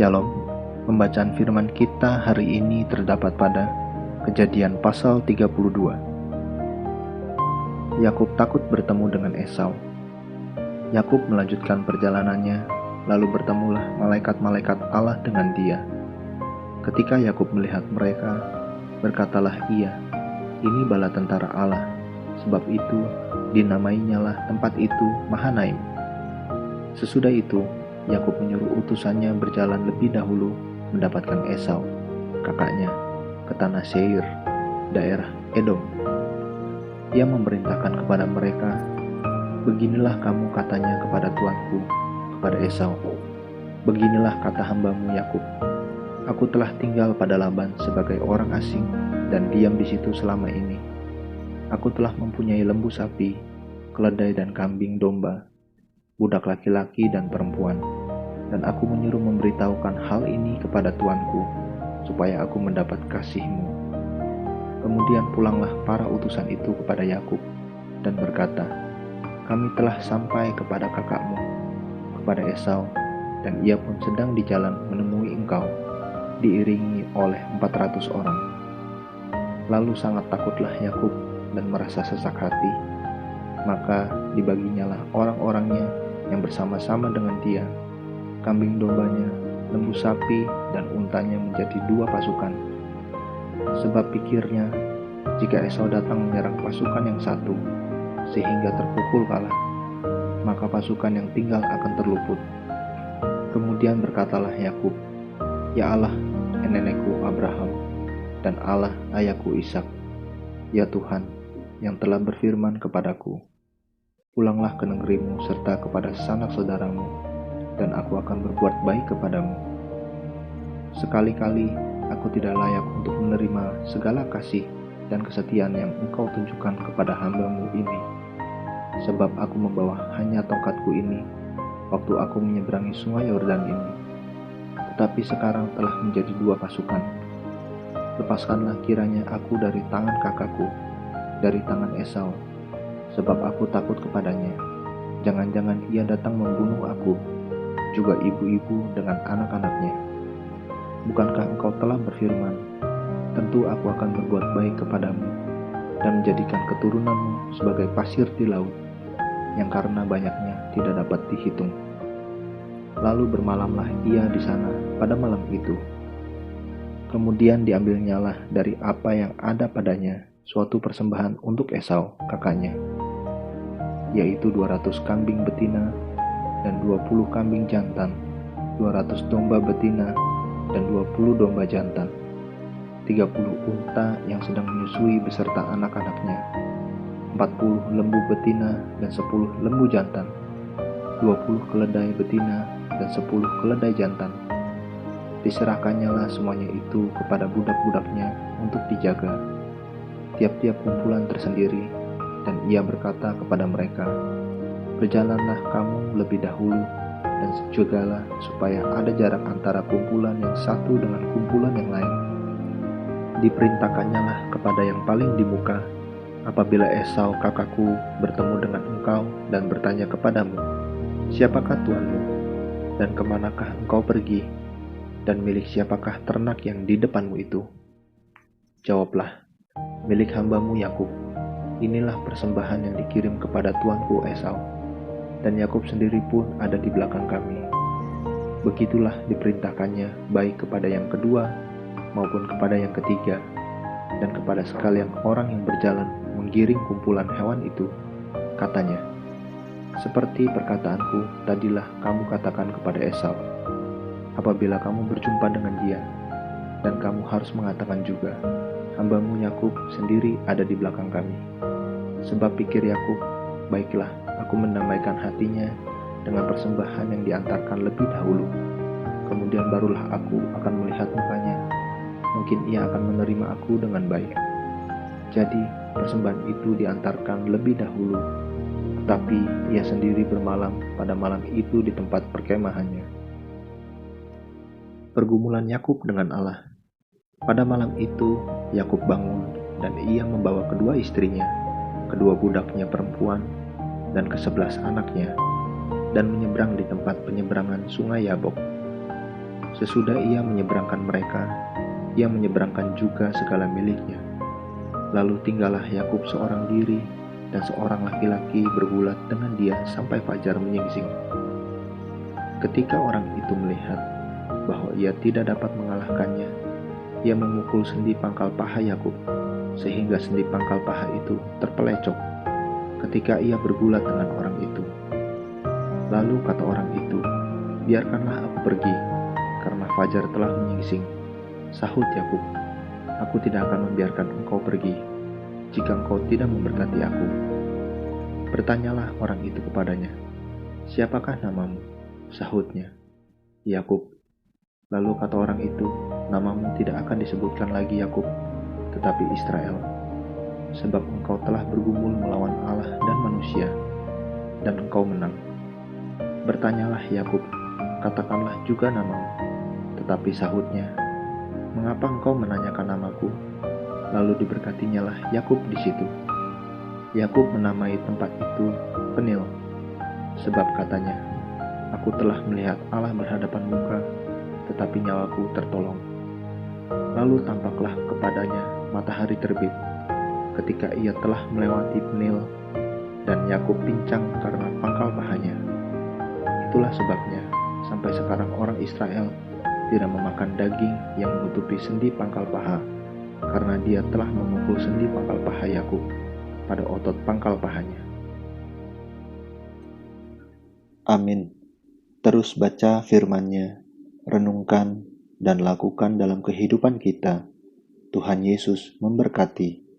Shalom. Pembacaan firman kita hari ini terdapat pada Kejadian pasal 32. Yakub takut bertemu dengan Esau. Yakub melanjutkan perjalanannya, lalu bertemulah malaikat-malaikat Allah dengan dia. Ketika Yakub melihat mereka, berkatalah ia, "Ini bala tentara Allah." Sebab itu dinamainyalah tempat itu Mahanaim. Sesudah itu Yakub menyuruh utusannya berjalan lebih dahulu mendapatkan Esau, kakaknya, ke tanah Seir, daerah Edom. Ia memerintahkan kepada mereka, "Beginilah kamu katanya kepada tuanku, kepada Esau. Beginilah kata hambamu Yakub. Aku telah tinggal pada Laban sebagai orang asing dan diam di situ selama ini. Aku telah mempunyai lembu sapi, keledai dan kambing domba, budak laki-laki dan perempuan, dan aku menyuruh memberitahukan hal ini kepada tuanku, supaya aku mendapat kasih-Mu." Kemudian pulanglah para utusan itu kepada Yakub dan berkata, "Kami telah sampai kepada kakakmu, kepada Esau, dan ia pun sedang di jalan menemui engkau, diiringi oleh 400 orang." Lalu sangat takutlah Yakub dan merasa sesak hati. Maka dibaginyalah orang-orangnya yang bersama-sama dengan dia, kambing dombanya, lembu sapi, dan untanya menjadi 2 pasukan. Sebab pikirnya, jika Esau datang menyerang pasukan yang satu, sehingga terpukul kalah, maka pasukan yang tinggal akan terluput. Kemudian berkatalah Yakub, "Ya Allah, nenekku Abraham, dan Allah ayahku Ishak, ya Tuhan, yang telah berfirman kepadaku, pulanglah ke negerimu serta kepada sanak saudaramu, dan aku akan berbuat baik kepadamu. Sekali-kali aku tidak layak untuk menerima segala kasih dan kesetiaan yang engkau tunjukkan kepada hambamu ini, sebab aku membawa hanya tongkatku ini waktu aku menyeberangi sungai Yordan ini. Tetapi sekarang telah menjadi 2 pasukan. Lepaskanlah kiranya aku dari tangan kakakku, dari tangan Esau, sebab aku takut kepadanya. Jangan-jangan ia datang membunuh aku, juga ibu-ibu dengan anak-anaknya. Bukankah engkau telah berfirman, tentu aku akan berbuat baik kepadamu, dan menjadikan keturunanmu sebagai pasir di laut, yang karena banyaknya tidak dapat dihitung." Lalu bermalamlah ia di sana pada malam itu. Kemudian diambilnyalah dari apa yang ada padanya suatu persembahan untuk Esau, kakaknya, yaitu 200 kambing betina dan 20 kambing jantan, 200 domba betina dan 20 domba jantan, 30 unta yang sedang menyusui beserta anak-anaknya, 40 lembu betina dan 10 lembu jantan, 20 keledai betina dan 10 keledai jantan. Diserahkannyalah semuanya itu kepada budak-budaknya untuk dijaga, tiap-tiap kumpulan tersendiri, dan ia berkata kepada mereka, "Berjalanlah kamu lebih dahulu, dan jagalah supaya ada jarak antara kumpulan yang satu dengan kumpulan yang lain." Diperintahkannyalah kepada yang paling di muka, apabila Esau kakakku bertemu dengan engkau dan bertanya kepadamu, "Siapakah tuanmu, dan kemanakah engkau pergi, dan milik siapakah ternak yang di depanmu itu?" Jawablah, "Milik hambamu Yakub. Inilah persembahan yang dikirim kepada tuanku Esau, dan Yakub sendiri pun ada di belakang kami." Begitulah diperintahkannya baik kepada yang kedua maupun kepada yang ketiga, dan kepada sekalian orang yang berjalan menggiring kumpulan hewan itu. Katanya, "Seperti perkataanku tadilah kamu katakan kepada Esau, apabila kamu berjumpa dengan dia, dan kamu harus mengatakan juga, hambamu Yakub sendiri ada di belakang kami. Sebab pikir Yakub, baiklah aku mendamaikan hatinya dengan persembahan yang diantarkan lebih dahulu, kemudian barulah aku akan melihat mukanya, mungkin ia akan menerima aku dengan baik." Jadi persembahan itu diantarkan lebih dahulu, tetapi ia sendiri bermalam pada malam itu di tempat perkemahannya. Pergumulan Yakub dengan Allah. Pada malam itu Yakub bangun, dan ia membawa kedua istrinya, kedua budaknya perempuan, dan ke-11 anaknya, dan menyeberang di tempat penyeberangan sungai Yabok. Sesudah ia menyeberangkan mereka, ia menyeberangkan juga segala miliknya. Lalu tinggallah Yakub seorang diri, dan seorang laki-laki bergulat dengan dia sampai fajar menyingsing. Ketika orang itu melihat bahwa ia tidak dapat mengalahkannya, ia memukul sendi pangkal paha Yakub, sehingga sendi pangkal paha itu terpelecok ketika ia bergulat dengan orang itu. Lalu kata orang itu, "Biarkanlah aku pergi, karena fajar telah menyingsing." Sahut Yakub, "Aku tidak akan membiarkan engkau pergi, jika engkau tidak memberkati aku." Bertanyalah orang itu kepadanya, "Siapakah namamu?" Sahutnya, "Yakub." Lalu kata orang itu, "Namamu tidak akan disebutkan lagi Yakub, tetapi Israel, sebab engkau telah bergumul melawan Allah dan manusia, dan engkau menang." Bertanyalah Yakub, "Katakanlah juga namamu." Tetapi sahutnya, "Mengapa engkau menanyakan namaku?" Lalu diberkatinyalah Yakub di situ. Yakub menamai tempat itu Penil, sebab katanya, "Aku telah melihat Allah berhadapan muka, tetapi nyawaku tertolong." Lalu tampaklah kepadanya matahari terbit, ketika ia telah melewati Penil, dan Yakub pincang karena pangkal pahanya. Itulah sebabnya sampai sekarang orang Israel tidak memakan daging yang menutupi sendi pangkal paha, karena dia telah memukul sendi pangkal paha Yakub pada otot pangkal pahanya. Amin. Terus baca firman-Nya, renungkan dan lakukan dalam kehidupan kita. Tuhan Yesus memberkati.